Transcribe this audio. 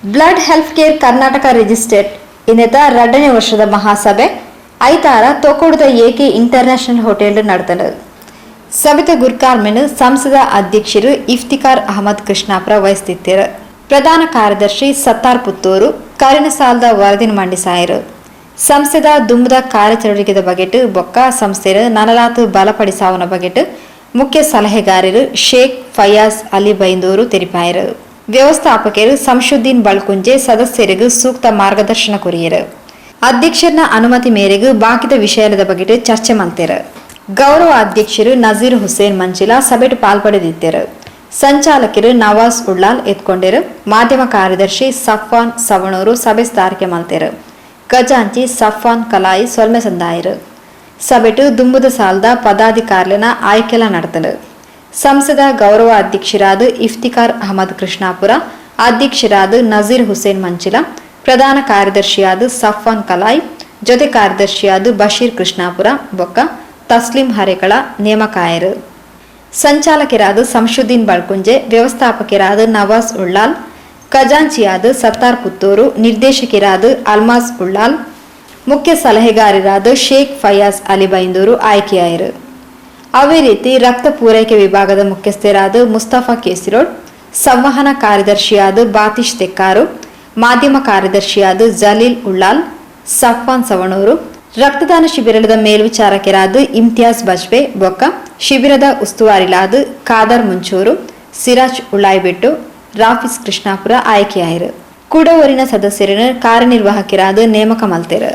Blood health care Karnataka registered ಇನ್ನೆತ 2ನೇ ವರ್ಷದ ಮಹಾಸಭೆ ಐತಾರ ತೋಕೋಡದ ಏಕೆ ಇಂಟರ್ನ್ಯಾಷನಲ್ ಹೋಟೆಲ್ ನಡೆದನು. ಸಭೆತ ಗುರ್ಕಾರ್ಮೆನ್ ಸಂಸದ ಅಧ್ಯಕ್ಷರು ಇಫ್ತಿಕಾರ್ ಅಹಮದ್ ಕೃಷ್ಣಾಪುರ ವಹಿಸುತ್ತಿದ್ದರು. ಪ್ರಧಾನ ಕಾರ್ಯದರ್ಶಿ ಸತ್ತಾರ್ ಪುತ್ತೂರು ಕರಿನ ಸಾಲದ ವರದಿನ ಮಂಡಿಸಾಯರು. ಸಂಸ್ಥೆದ ದುಂಬದ ಕಾರ್ಯಚಟುವಟಿಕೆ ಬಗೆಟ್ ಬೊಕ್ಕ ಸಂಸ್ಥೆಯ ನನಲಾತು ಬಲಪಡಿಸಾವನ ಬಗೆಟ್ ಮುಖ್ಯ ಸಲಹೆಗಾರರು ಶೇಖ್ ಫಯಾಜ್ ಅಲಿ ಬೈಂದೂರು ತೆರಿಪಾಯರು. ವ್ಯವಸ್ಥಾಪಕರು ಸಂಶುದ್ದೀನ್ ಬಳ್ಕುಂಜೆ ಸದಸ್ಯರಿಗೂ ಸೂಕ್ತ ಮಾರ್ಗದರ್ಶನ ಕೊರಿಯರು. ಅಧ್ಯಕ್ಷರ ಅನುಮತಿ ಮೇರೆಗೆ ಬಾಕಿದ ವಿಷಯದ ಬಗ್ಗೆ ಚರ್ಚೆ ಮಾಡ್ತಾರೆ. ಗೌರವ ಅಧ್ಯಕ್ಷರು ನಜೀರ್ ಹುಸೇನ್ ಮಂಚಿಲಾ ಸಭೆಟ್ ಪಾಲ್ಪಡೆದಿದ್ದರು. ಸಂಚಾಲಕರು ನವಾಜ್ ಉಳ್ಳಾಲ್ ಎತ್ಕೊಂಡರು. ಮಾಧ್ಯಮ ಕಾರ್ಯದರ್ಶಿ ಸಫ್ವಾನ್ ಸವಣೂರು ಸಭೆ ಸ್ಥಾರಿಕೆ ಮಾಡ್ತಾರೆ. ಖಜಾಂಚಿ ಸಫ್ವಾನ್ ಕಲಾಯಿ ಸೊಲ್ಮೆ ಸಂದಾಯರು. ಸಭೆಟು ದುಂಬುದ ಸಾಲದ ಪದಾಧಿಕಾರಿನ ಆಯ್ಕೆಲ ನಡೆದಲು. ಸಂಸದ ಗೌರವ ಅಧ್ಯಕ್ಷರಾದ ಇಫ್ತಿಕಾರ್ ಅಹಮದ್ ಕೃಷ್ಣಾಪುರ, ಅಧ್ಯಕ್ಷರಾದ ನಜೀರ್ ಹುಸೇನ್ ಮಂಚಿಲಾ, ಪ್ರಧಾನ ಕಾರ್ಯದರ್ಶಿಯಾದ ಸಫ್ವಾನ್ ಕಲಾಯ್, ಜೊತೆ ಕಾರ್ಯದರ್ಶಿಯಾದ ಬಶೀರ್ ಕೃಷ್ಣಾಪುರ ಬೊಕ್ಕ ತಸ್ಲಿಂ ಹರೇಕಳ ನೇಮಕಾಯರು. ಸಂಚಾಲಕರಾದ ಸಂಶುದ್ದೀನ್ ಬಳ್ಕುಂಜೆ, ವ್ಯವಸ್ಥಾಪಕರಾದ ನವಾಜ್ ಉಳ್ಳಾಲ್, ಖಜಾಂಚಿಯಾದ ಸತ್ತಾರ್ ಪುತ್ತೂರು, ನಿರ್ದೇಶಕರಾದ ಅಲ್ಮಾಜ್ ಉಳ್ಳಾಲ್, ಮುಖ್ಯ ಸಲಹೆಗಾರರಾದ ಶೇಖ್ ಫಯಾಜ್ ಅಲಿ ಬೈಂದೂರು ಆಯ್ಕೆಯಾಯರು. ಅದೇ ರೀತಿ ರಕ್ತ ಪೂರೈಕೆ ವಿಭಾಗದ ಮುಖ್ಯಸ್ಥರಾದ ಮುಸ್ತಫಾ ಕೇಸಿರೋಡ್, ಸಂವಹನ ಕಾರ್ಯದರ್ಶಿಯಾದ ಬಾತಿಶ್ ತೆಕ್ಕಾರು, ಮಾಧ್ಯಮ ಕಾರ್ಯದರ್ಶಿಯಾದ ಜಲೀಲ್ ಉಳ್ಳಾಲ್, ಸಫ್ವಾನ್ ಸವಣೂರು, ರಕ್ತದಾನ ಶಿಬಿರದ ಮೇಲ್ವಿಚಾರಕರಾದ ಇಮ್ತಿಯಾಜ್ ಬಜ್ಪೆ ಬೊಕ್ಕ ಶಿಬಿರದ ಉಸ್ತುವಾರಿಲಾದ ಖಾದರ್ ಮುಂಚೂರು, ಸಿರಾಜ್ ಉಳ್ಳಾಯ್ಬೆಟ್ಟು, ರಾಫೀಸ್ ಕೃಷ್ಣಾಪುರ ಆಯ್ಕೆಯಾಯರು. ಕೂಡ ಊರಿನ ಸದಸ್ಯರನ್ನು ಕಾರ್ಯನಿರ್ವಾಹಕರಾದ ನೇಮಕ ಮಲ್ತೆರು.